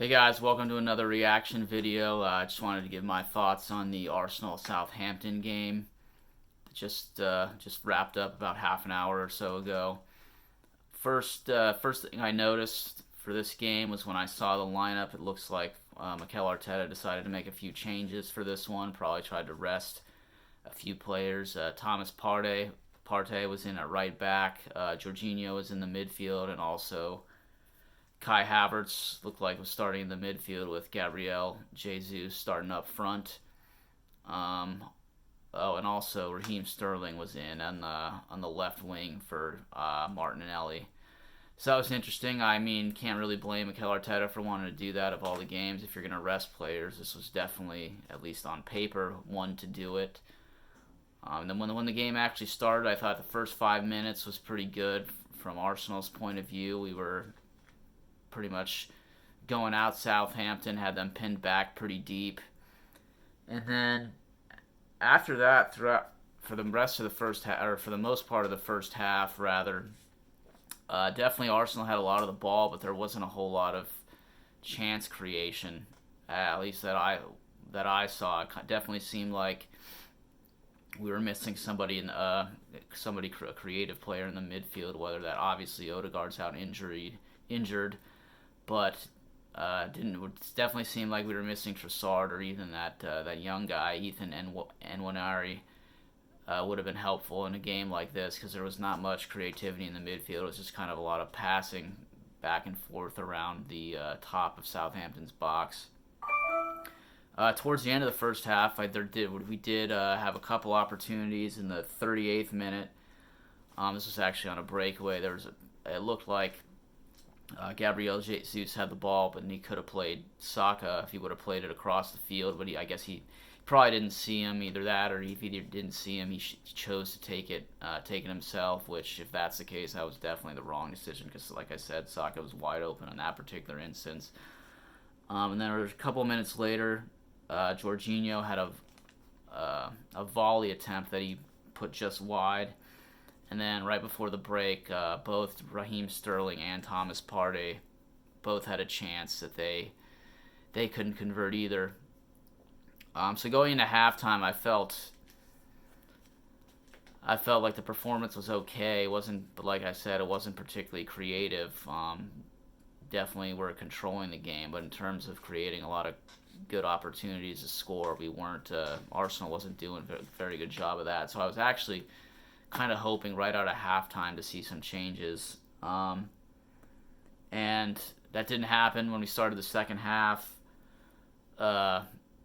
Hey guys, welcome to another reaction video. I just wanted to give my thoughts on the Arsenal-Southampton game. Just wrapped up about half an hour or so ago. First thing I noticed for this game was when I saw the lineup. It looks like Mikel Arteta decided to make a few changes for this one. Probably tried to rest a few players. Thomas Partey was in at right back. Jorginho was in the midfield, and also Kai Havertz looked like was starting in the midfield with Gabriel Jesus starting up front. Um, and also Raheem Sterling was in on the left wing for Martinelli. So that was interesting. I mean, can't really blame Mikel Arteta for wanting to do that of all the games. If you're going to rest players, this was definitely, at least on paper, one to do it. And then when the game actually started, I thought the first 5 minutes was pretty good from Arsenal's point of view. We were pretty much going out Southampton, had them pinned back pretty deep. And then after that, throughout for the rest of the first half, or for the most part of the first half, rather, definitely Arsenal had a lot of the ball, but there wasn't a whole lot of chance creation, at least that I saw. It definitely seemed like we were missing somebody a creative player in the midfield. Whether that obviously Odegaard's out injured, but it definitely seemed like we were missing Trossard or even that young guy Ethan Nwaneri. Would have been helpful in a game like this because there was not much creativity in the midfield. It was just kind of a lot of passing back and forth around the top of Southampton's box. Towards the end of the first half, we did have a couple opportunities in the 38th minute. This was actually on a breakaway. It looked like Gabriel Jesus had the ball, but he could have played Saka if he would have played it across the field. But I guess he probably didn't see him, either that, or if he didn't see him, he chose to take it himself. Which, if that's the case, that was definitely the wrong decision because, like I said, Saka was wide open in that particular instance. And then a couple minutes later, Jorginho had a volley attempt that he put just wide. And then right before the break, both Raheem Sterling and Thomas Partey both had a chance that they couldn't convert either. So going into halftime, I felt like the performance was okay. But like I said, it wasn't particularly creative. Definitely were controlling the game, but in terms of creating a lot of good opportunities to score, we weren't. Arsenal wasn't doing a very good job of that. So I was actually kind of hoping right out of halftime to see some changes. And that didn't happen when we started the second half.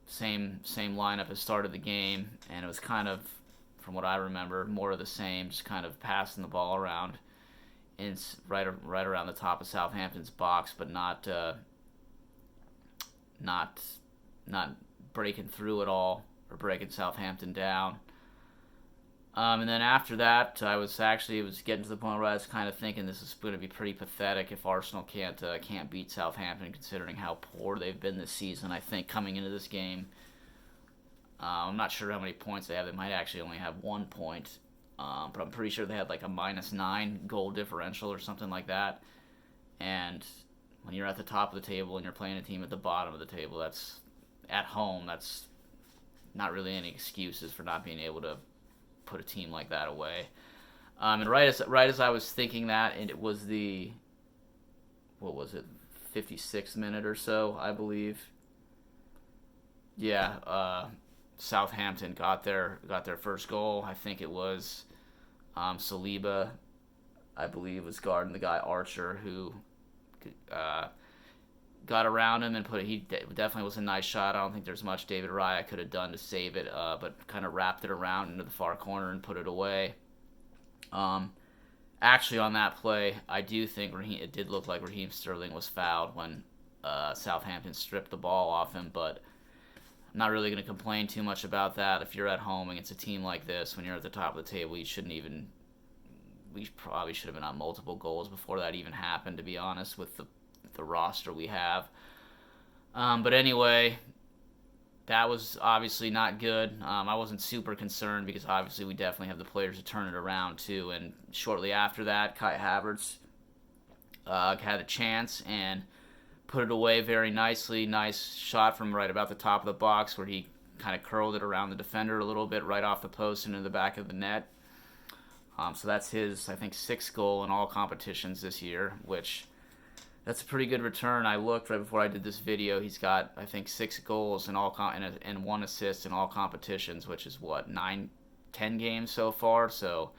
Same lineup as started the game, and it was kind of, from what I remember, more of the same, just kind of passing the ball around right around the top of Southampton's box, but not breaking through at all or breaking Southampton down. And then after that, it was getting to the point where I was kind of thinking this is going to be pretty pathetic if Arsenal can't beat Southampton, considering how poor they've been this season. I think coming into this game, I'm not sure how many points they have. They might actually only have 1 point, but I'm pretty sure they had like a -9 goal differential or something like that. And when you're at the top of the table and you're playing a team at the bottom of the table, that's at home. That's not really any excuses for not being able to put a team like that away. And right as I was thinking that, and it was what was it, 56th minute or so, I believe. Yeah, Southampton got their first goal. I think it was Saliba, I believe, was guarding the guy Archer, who got around him and he definitely was a nice shot. I don't think there's much David Raya could have done to save it, but kind of wrapped it around into the far corner and put it away. Actually, on that play, I do think it did look like Raheem Sterling was fouled when Southampton stripped the ball off him, but I'm not really going to complain too much about that. If you're at home against a team like this, when you're at the top of the table, we probably should have been on multiple goals before that even happened, to be honest, with the roster we have. But anyway, that was obviously not good. I wasn't super concerned because obviously we definitely have the players to turn it around too. And shortly after that, Kai Havertz had a chance and put it away very nicely. Nice shot from right about the top of the box where he kind of curled it around the defender a little bit, right off the post into the back of the net. So that's his, I think, 6th goal in all competitions this year, which that's a pretty good return. I looked right before I did this video. He's got, I think, 6 goals in all and 1 assist in all competitions, which is what, 10 games so far. So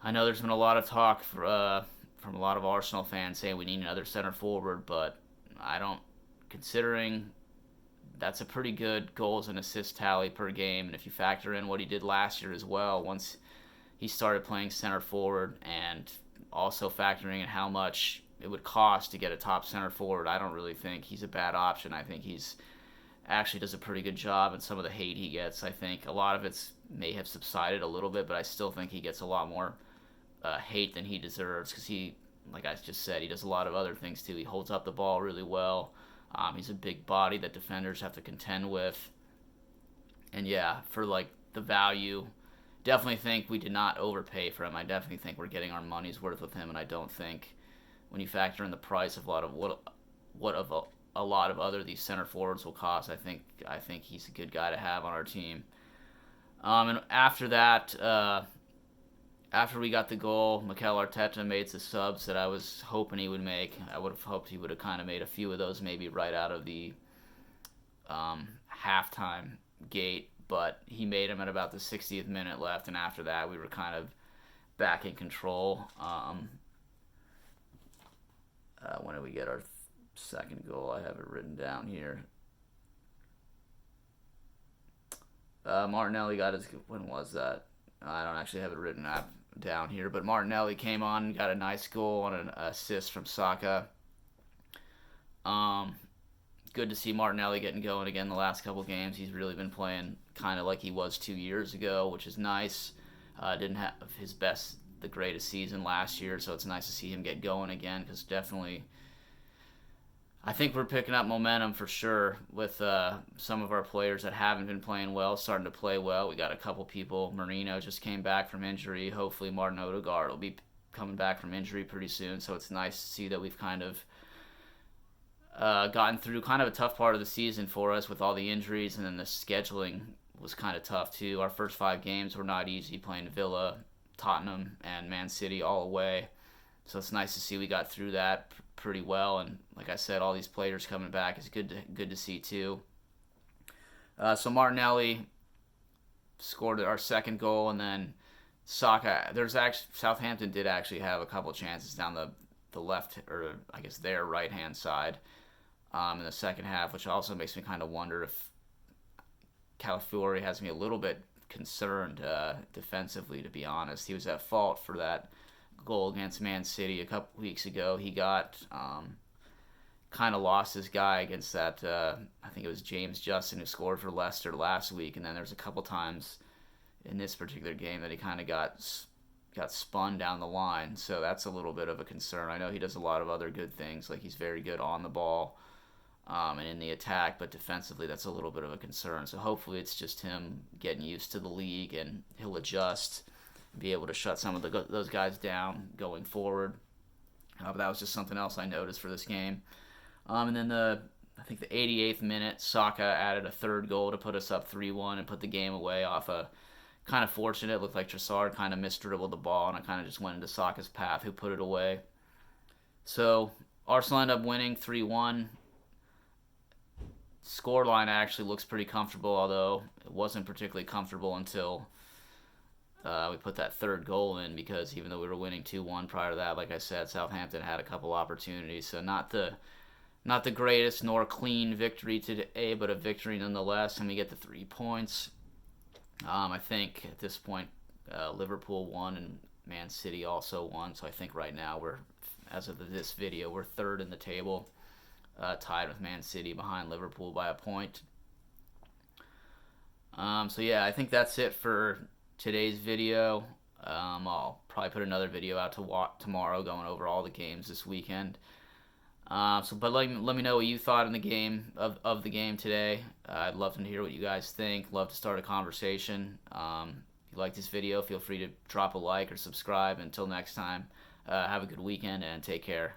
I know there's been a lot of talk from a lot of Arsenal fans saying we need another center forward, but I don't, considering that's a pretty good goals and assist tally per game, and if you factor in what he did last year as well, once he started playing center forward, and also factoring in how much it would cost to get a top center forward, I don't really think he's a bad option. I think he's actually does a pretty good job, and some of the hate he gets, I think a lot of it may have subsided a little bit, but I still think he gets a lot more hate than he deserves, because he, like I just said, he does a lot of other things too. He holds up the ball really well. He's a big body that defenders have to contend with. And yeah, for like the value, definitely think we did not overpay for him. I definitely think we're getting our money's worth with him, and I don't think when you factor in the price of a lot of other these center forwards will cost, I think he's a good guy to have on our team. And after that, after we got the goal, Mikel Arteta made the subs that I was hoping he would make. I would have hoped he would have kind of made a few of those maybe right out of the halftime gate, but he made them at about the 60th minute left, and after that we were kind of back in control. When did we get our second goal? I have it written down here. Martinelli got his, when was that? I don't actually have it written down here, but Martinelli came on and got a nice goal on an assist from Saka. Good to see Martinelli getting going again the last couple games. He's really been playing kind of like he was 2 years ago, which is nice. Didn't have the greatest season last year, so it's nice to see him get going again, because definitely I think we're picking up momentum for sure with some of our players that haven't been playing well starting to play well. We got a couple people. Marino just came back from injury. Hopefully Martin Odegaard will be coming back from injury pretty soon, so it's nice to see that we've kind of gotten through kind of a tough part of the season for us with all the injuries, and then the scheduling was kind of tough too. Our first 5 games were not easy, playing Villa, Tottenham, and Man City all away. So it's nice to see we got through that pretty well, and like I said, all these players coming back is good to see too. So Martinelli scored our second goal, and then Saka. Southampton did actually have a couple chances down the left, or I guess their right hand side, in the second half, which also makes me kind of wonder if Calafiori has me a little bit concerned defensively, to be honest. He was at fault for that goal against Man City a couple weeks ago. He got kind of lost his guy against that, I think it was James Justin who scored for Leicester last week, and then there's a couple times in this particular game that he kind of got spun down the line, so that's a little bit of a concern. I know he does a lot of other good things, like he's very good on the ball and in the attack, but defensively that's a little bit of a concern. So hopefully it's just him getting used to the league, and he'll adjust and be able to shut some of those guys down going forward. But that was just something else I noticed for this game. And then I think the 88th minute, Saka added a third goal to put us up 3-1 and put the game away off a kind of fortunate. It looked like Trossard kind of misdribbled the ball, and I kind of just went into Saka's path, who put it away. So Arsenal ended up winning 3-1. Scoreline actually looks pretty comfortable, although it wasn't particularly comfortable until we put that third goal in, because even though we were winning 2-1 prior to that, like I said, Southampton had a couple opportunities. So not the greatest nor clean victory today, but a victory nonetheless, and we get the 3 points. I think at this point Liverpool won and Man City also won, so I think right now as of this video, we're third in the table, tied with Man City behind Liverpool by a point. So yeah, I think that's it for today's video. I'll probably put another video out tomorrow going over all the games this weekend. But let me know what you thought in the game of the game today. I'd love to hear what you guys think. Love to start a conversation. If you like this video, feel free to drop a like or subscribe. Until next time, have a good weekend and take care.